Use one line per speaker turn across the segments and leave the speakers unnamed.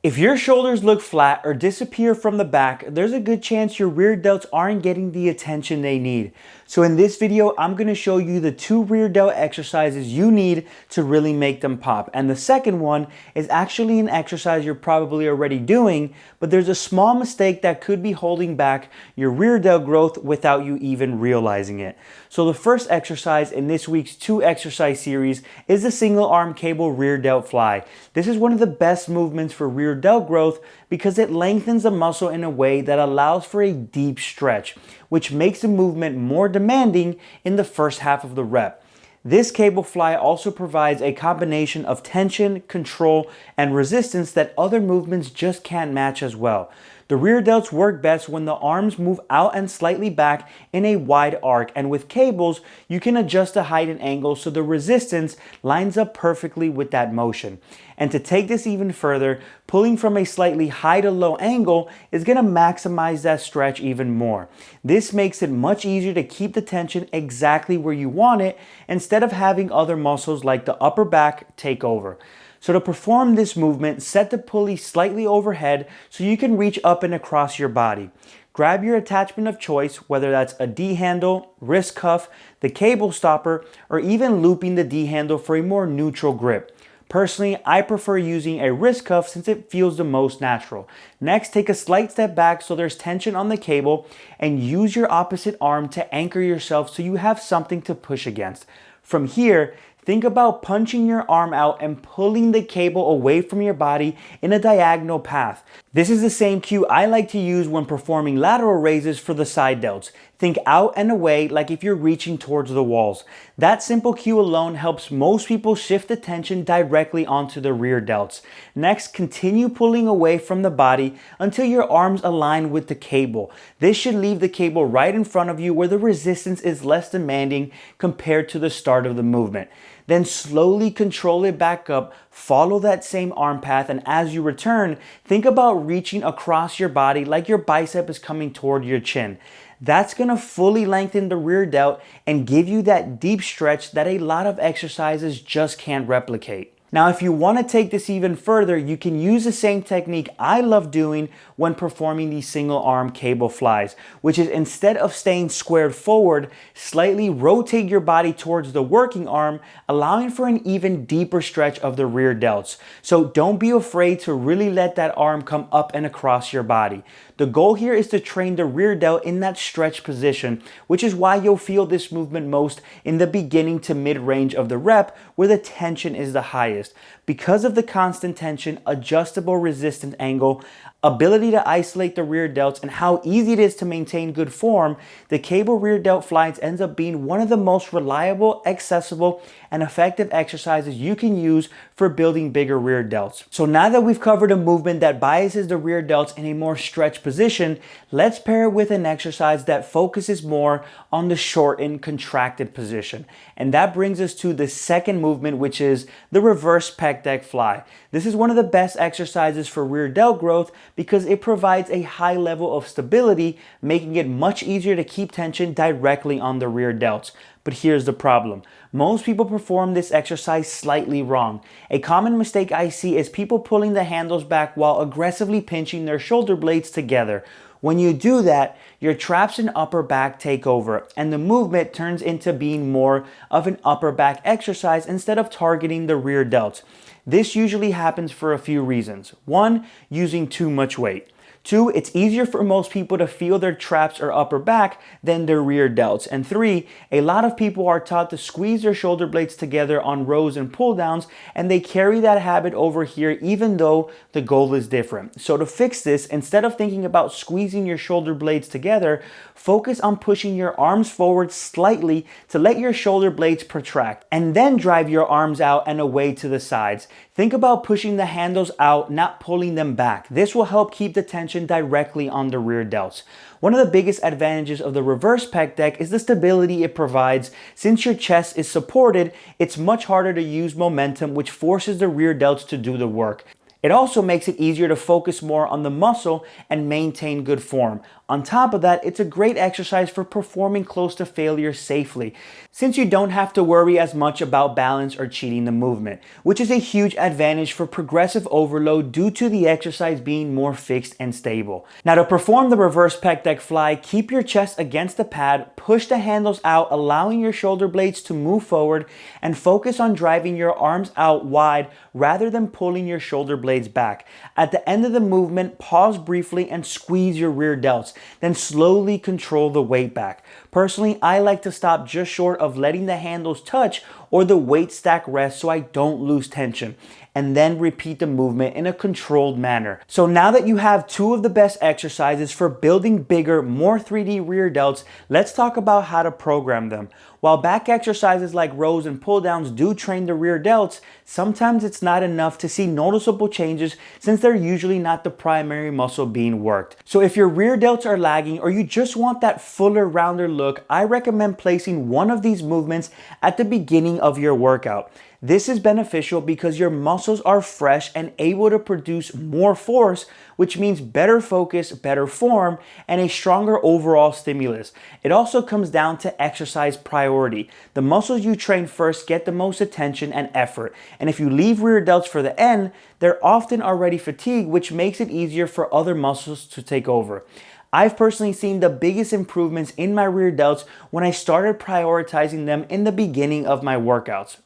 If your shoulders look flat or disappear from the back, there's a good chance your rear delts aren't getting the attention they need. So in this video, I'm going to show you the 2 rear delt exercises you need to really make them pop. And the second one is actually an exercise you're probably already doing, but there's a small mistake that could be holding back your rear delt growth without you even realizing it. So the first exercise in this week's 2 exercise series is the single arm cable rear delt fly. This is one of the best movements for rear delt growth because it lengthens the muscle in a way that allows for a deep stretch, which makes the movement more demanding in the first half of the rep. This cable fly also provides a combination of tension, control, and resistance that other movements just can't match as well. The rear delts work best when the arms move out and slightly back in a wide arc, and with cables, you can adjust the height and angle so the resistance lines up perfectly with that motion. And to take this even further, pulling from a slightly high to low angle is going to maximize that stretch even more. This makes it much easier to keep the tension exactly where you want it instead of having other muscles like the upper back take over. So to perform this movement, set the pulley slightly overhead so you can reach up and across your body. Grab your attachment of choice, whether that's a D handle, wrist cuff, the cable stopper, or even looping the D handle for a more neutral grip. Personally, I prefer using a wrist cuff since it feels the most natural. Next, take a slight step back so there's tension on the cable and use your opposite arm to anchor yourself so you have something to push against. From here, think about punching your arm out and pulling the cable away from your body in a diagonal path. This is the same cue I like to use when performing lateral raises for the side delts. Think out and away like if you're reaching towards the walls. That simple cue alone helps most people shift the tension directly onto the rear delts. Next, continue pulling away from the body until your arms align with the cable. This should leave the cable right in front of you where the resistance is less demanding compared to the start of the movement. Then slowly control it back up, follow that same arm path, and as you return, think about reaching across your body like your bicep is coming toward your chin. That's going to fully lengthen the rear delt and give you that deep stretch that a lot of exercises just can't replicate. Now, if you want to take this even further, you can use the same technique I love doing when performing these single arm cable flies, which is instead of staying squared forward, slightly rotate your body towards the working arm, allowing for an even deeper stretch of the rear delts. So don't be afraid to really let that arm come up and across your body. The goal here is to train the rear delt in that stretch position, which is why you'll feel this movement most in the beginning to mid-range of the rep where the tension is the highest. Because of the constant tension, adjustable resistance angle, ability to isolate the rear delts, and how easy it is to maintain good form, the cable rear delt flies ends up being one of the most reliable, accessible, and effective exercises you can use for building bigger rear delts. So now that we've covered a movement that biases the rear delts in a more stretched position, let's pair it with an exercise that focuses more on the shortened, contracted position. And that brings us to the second movement, which is the reverse pec deck fly. This is one of the best exercises for rear delt growth because it provides a high level of stability, making it much easier to keep tension directly on the rear delts. But here's the problem. Most people perform this exercise slightly wrong. A common mistake I see is people pulling the handles back while aggressively pinching their shoulder blades together. When you do that, your traps and upper back take over, and the movement turns into being more of an upper back exercise instead of targeting the rear delts. This usually happens for a few reasons. 1, using too much weight. 2, it's easier for most people to feel their traps or upper back than their rear delts. And 3, a lot of people are taught to squeeze their shoulder blades together on rows and pull downs, and they carry that habit over here even though the goal is different. So to fix this, instead of thinking about squeezing your shoulder blades together, focus on pushing your arms forward slightly to let your shoulder blades protract, and then drive your arms out and away to the sides. Think about pushing the handles out, not pulling them back. This will help keep the tension directly on the rear delts. One of the biggest advantages of the reverse pec deck is the stability it provides. Since your chest is supported, it's much harder to use momentum, which forces the rear delts to do the work. It also makes it easier to focus more on the muscle and maintain good form. On top of that, it's a great exercise for performing close to failure safely, since you don't have to worry as much about balance or cheating the movement, which is a huge advantage for progressive overload due to the exercise being more fixed and stable. Now, to perform the reverse pec deck fly, keep your chest against the pad, push the handles out, allowing your shoulder blades to move forward, and focus on driving your arms out wide rather than pulling your shoulder blades back. At the end of the movement, pause briefly and squeeze your rear delts, then slowly control the weight back. Personally, I like to stop just short of letting the handles touch or the weight stack rest so I don't lose tension, and then repeat the movement in a controlled manner. So now that you have two of the best exercises for building bigger, more 3D rear delts, let's talk about how to program them. While back exercises like rows and pull downs do train the rear delts, sometimes it's not enough to see noticeable changes since they're usually not the primary muscle being worked. So if your rear delts are lagging or you just want that fuller, rounder look, I recommend placing one of these movements at the beginning of your workout. This is beneficial because your muscles are fresh and able to produce more force, which means better focus, better form, and a stronger overall stimulus. It also comes down to exercise priority. The muscles you train first get the most attention and effort, and if you leave rear delts for the end, they're often already fatigued, which makes it easier for other muscles to take over. I've personally seen the biggest improvements in my rear delts when I started prioritizing them in the beginning of my workouts.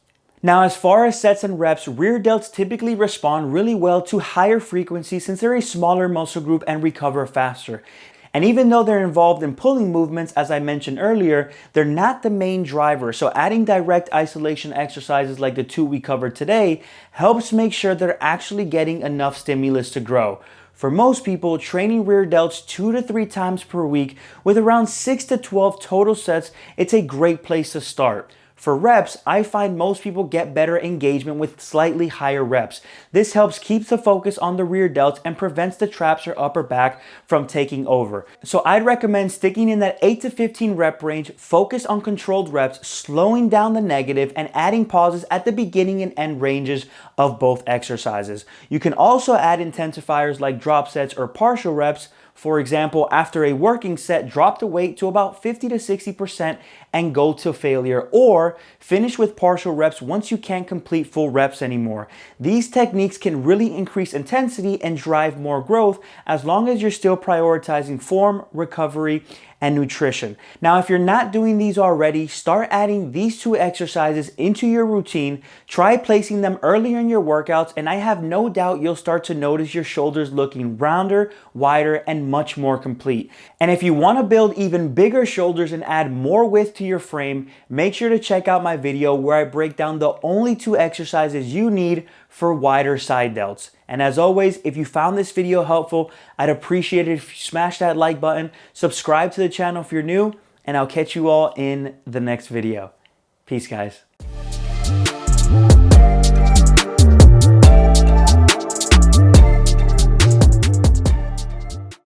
Now, as far as sets and reps, rear delts typically respond really well to higher frequency since they're a smaller muscle group and recover faster. And even though they're involved in pulling movements, as I mentioned earlier, they're not the main driver. So adding direct isolation exercises like the two we covered today helps make sure they're actually getting enough stimulus to grow. For most people, training rear delts 2 to 3 times per week with around 6 to 12 total sets, it's a great place to start. For reps, I find most people get better engagement with slightly higher reps. This helps keep the focus on the rear delts and prevents the traps or upper back from taking over. So I'd recommend sticking in that 8 to 15 rep range, focus on controlled reps, slowing down the negative, and adding pauses at the beginning and end ranges of both exercises. You can also add intensifiers like drop sets or partial reps. For example, after a working set, drop the weight to about 50 to 60% and go to failure, or finish with partial reps once you can't complete full reps anymore. These techniques can really increase intensity and drive more growth as long as you're still prioritizing form, recovery, and nutrition. Now, if you're not doing these already, start adding these two exercises into your routine. Try placing them earlier in your workouts, and I have no doubt you'll start to notice your shoulders looking rounder, wider, and much more complete. And if you want to build even bigger shoulders and add more width to your frame, make sure to check out my video where I break down the only two exercises you need for wider side delts. And as always, if you found this video helpful, I'd appreciate it if you smash that like button, subscribe to the channel if you're new, and I'll catch you all in the next video. Peace, guys.